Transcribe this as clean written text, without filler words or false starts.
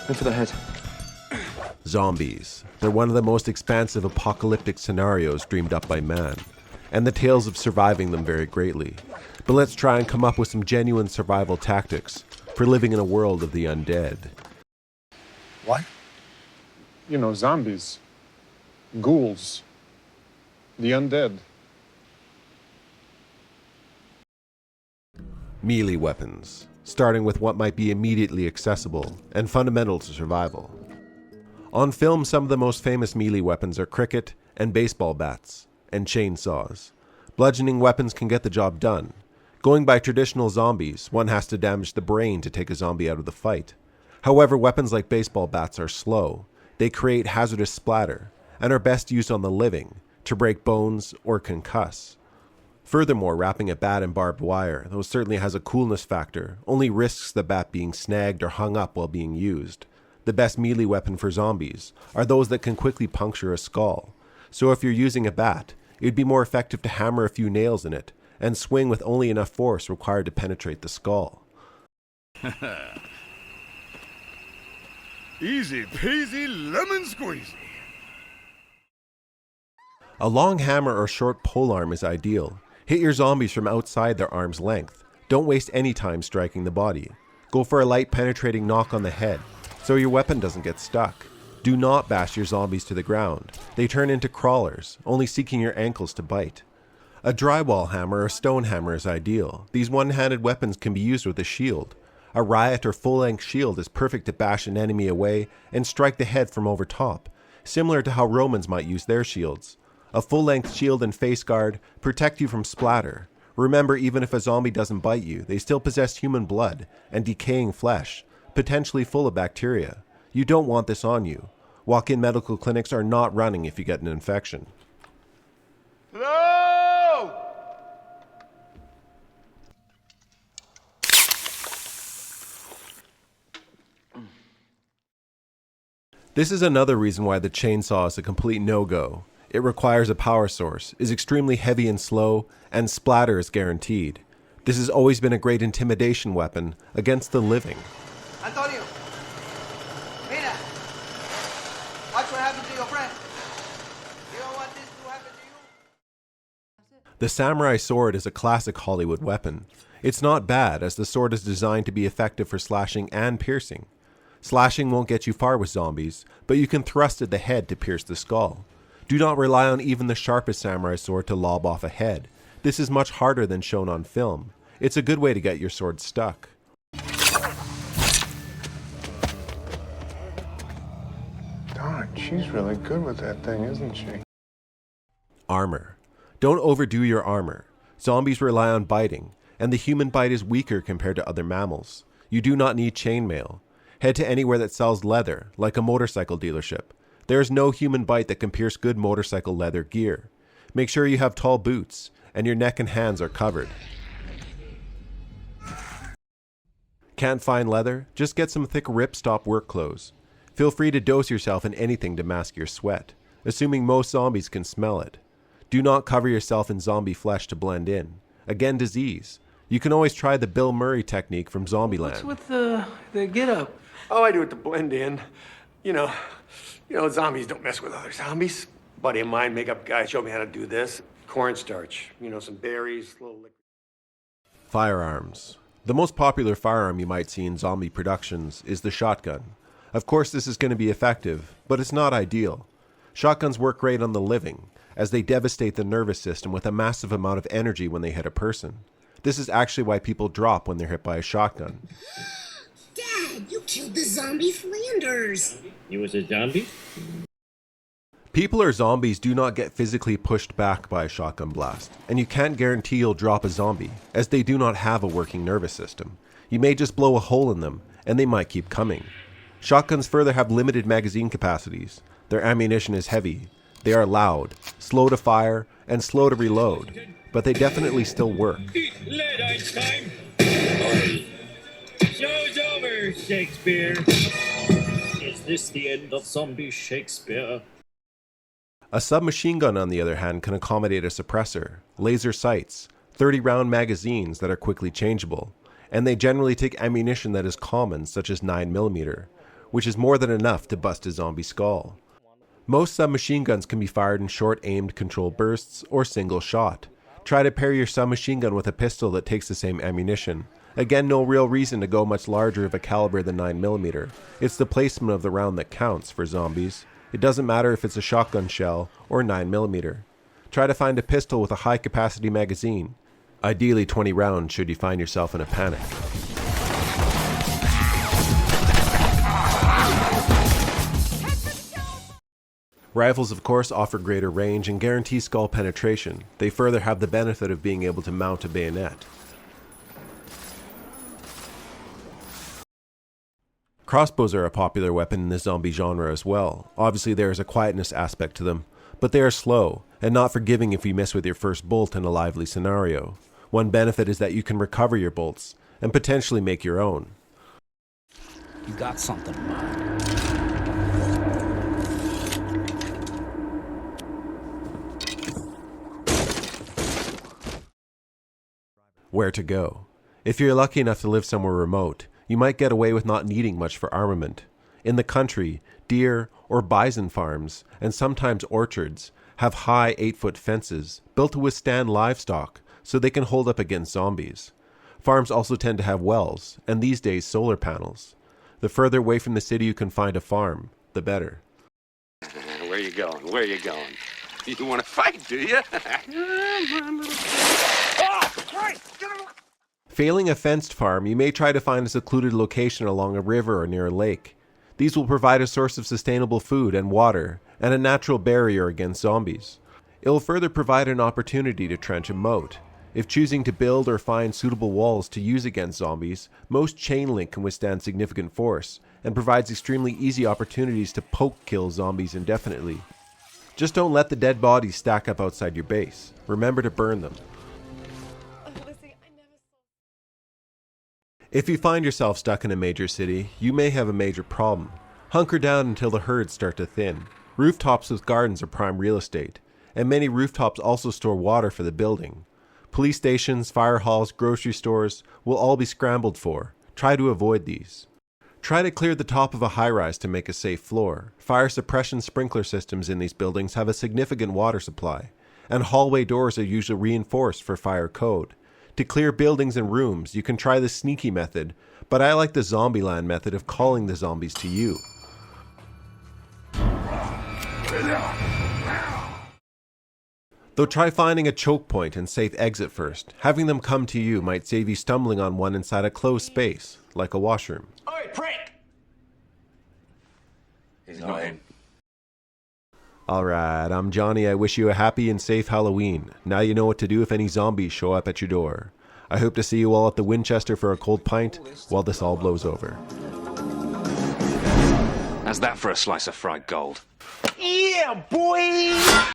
In for the head. Zombies. They're one of the most expansive apocalyptic scenarios dreamed up by man, and the tales of surviving them vary greatly. But let's try and come up with some genuine survival tactics for living in a world of the undead. What? You know, zombies. Ghouls. The undead. Melee weapons, starting with what might be immediately accessible and fundamental to survival. On film, some of the most famous melee weapons are cricket and baseball bats, and chainsaws. Bludgeoning weapons can get the job done. Going by traditional zombies, one has to damage the brain to take a zombie out of the fight. However, weapons like baseball bats are slow. They create hazardous splatter, and are best used on the living, to break bones or concuss. Furthermore, wrapping a bat in barbed wire, though certainly has a coolness factor, only risks the bat being snagged or hung up while being used. The best melee weapon for zombies are those that can quickly puncture a skull. So if you're using a bat, it'd be more effective to hammer a few nails in it, and swing with only enough force required to penetrate the skull. Easy peasy lemon squeezy. A long hammer or short polearm is ideal. Hit your zombies from outside their arm's length. Don't waste any time striking the body. Go for a light penetrating knock on the head, so your weapon doesn't get stuck. Do not bash your zombies to the ground. They turn into crawlers, only seeking your ankles to bite. A drywall hammer or stone hammer is ideal. These one-handed weapons can be used with a shield. A riot or full-length shield is perfect to bash an enemy away and strike the head from over top, similar to how Romans might use their shields. A full-length shield and face guard protect you from splatter. Remember, even if a zombie doesn't bite you, they still possess human blood and decaying flesh, potentially full of bacteria. You don't want this on you. Walk-in medical clinics are not running if you get an infection. Hello! This is another reason why the chainsaw is a complete no-go. It requires a power source, is extremely heavy and slow, and splatter is guaranteed. This has always been a great intimidation weapon against the living. Antonio! Mira! Watch what happened to your friend. You don't want this to happen to you? The samurai sword is a classic Hollywood weapon. It's not bad, as the sword is designed to be effective for slashing and piercing. Slashing won't get you far with zombies, but you can thrust at the head to pierce the skull. Do not rely on even the sharpest samurai sword to lob off a head. This is much harder than shown on film. It's a good way to get your sword stuck. Darn, she's really good with that thing, isn't she? Armour. Don't overdo your armor. Zombies rely on biting, and the human bite is weaker compared to other mammals. You do not need chainmail. Head to anywhere that sells leather, like a motorcycle dealership. There is no human bite that can pierce good motorcycle leather gear. Make sure you have tall boots, and your neck and hands are covered. Can't find leather? Just get some thick ripstop work clothes. Feel free to dose yourself in anything to mask your sweat, assuming most zombies can smell it. Do not cover yourself in zombie flesh to blend in. Again, disease. You can always try the Bill Murray technique from Zombieland. What's with the get-up? Oh, I do it to blend in. You know, zombies don't mess with other zombies. Buddy of mine, makeup guy, showed me how to do this. Cornstarch, some berries, little liquid. Firearms. The most popular firearm you might see in zombie productions is the shotgun. Of course, this is going to be effective, but it's not ideal. Shotguns work great on the living, as they devastate the nervous system with a massive amount of energy when they hit a person. This is actually why people drop when they're hit by a shotgun. Dad, you killed the zombie Flanders. He was a zombie? People or zombies do not get physically pushed back by a shotgun blast, and you can't guarantee you'll drop a zombie, as they do not have a working nervous system. You may just blow a hole in them, and they might keep coming. Shotguns further have limited magazine capacities. Their ammunition is heavy. They are loud, slow to fire, and slow to reload, but they definitely still work. Lead time! Show's over, Shakespeare! Is this the end of zombie Shakespeare? A submachine gun, on the other hand, can accommodate a suppressor, laser sights, 30-round magazines that are quickly changeable, and they generally take ammunition that is common, such as 9mm. which is more than enough to bust a zombie skull. Most submachine guns can be fired in short aimed controlled bursts or single shot. Try to pair your submachine gun with a pistol that takes the same ammunition. Again, no real reason to go much larger of a caliber than 9mm. It's the placement of the round that counts for zombies. It doesn't matter if it's a shotgun shell or 9mm. Try to find a pistol with a high capacity magazine. Ideally 20 rounds should you find yourself in a panic. Rifles, of course, offer greater range and guarantee skull penetration. They further have the benefit of being able to mount a bayonet. Crossbows are a popular weapon in the zombie genre as well. Obviously there is a quietness aspect to them, but they are slow and not forgiving if you miss with your first bolt in a lively scenario. One benefit is that you can recover your bolts and potentially make your own. You got something in mind. Where to go? If you're lucky enough to live somewhere remote, you might get away with not needing much for armament. In the country, deer or bison farms, and sometimes orchards, have high 8-foot fences built to withstand livestock so they can hold up against zombies. Farms also tend to have wells, and these days solar panels. The further away from the city you can find a farm, the better. Where you going? Where you going? You want to fight, do you? Failing a fenced farm, you may try to find a secluded location along a river or near a lake. These will provide a source of sustainable food and water, and a natural barrier against zombies. It will further provide an opportunity to trench a moat. If choosing to build or find suitable walls to use against zombies, most chain link can withstand significant force, and provides extremely easy opportunities to poke kill zombies indefinitely. Just don't let the dead bodies stack up outside your base. Remember to burn them. If you find yourself stuck in a major city, you may have a major problem. Hunker down until the herds start to thin. Rooftops with gardens are prime real estate, and many rooftops also store water for the building. Police stations, fire halls, grocery stores will all be scrambled for. Try to avoid these. Try to clear the top of a high-rise to make a safe floor. Fire suppression sprinkler systems in these buildings have a significant water supply, and hallway doors are usually reinforced for fire code. To clear buildings and rooms, you can try the sneaky method, but I like the Zombieland method of calling the zombies to you. Though try finding a choke point and safe exit first. Having them come to you might save you stumbling on one inside a closed space, like a washroom. Oi, prick! He's not in. Alright, I'm Johnny. I wish you a happy and safe Halloween. Now you know what to do if any zombies show up at your door. I hope to see you all at the Winchester for a cold pint while this all blows over. How's that for a slice of fried gold? Yeah, boy!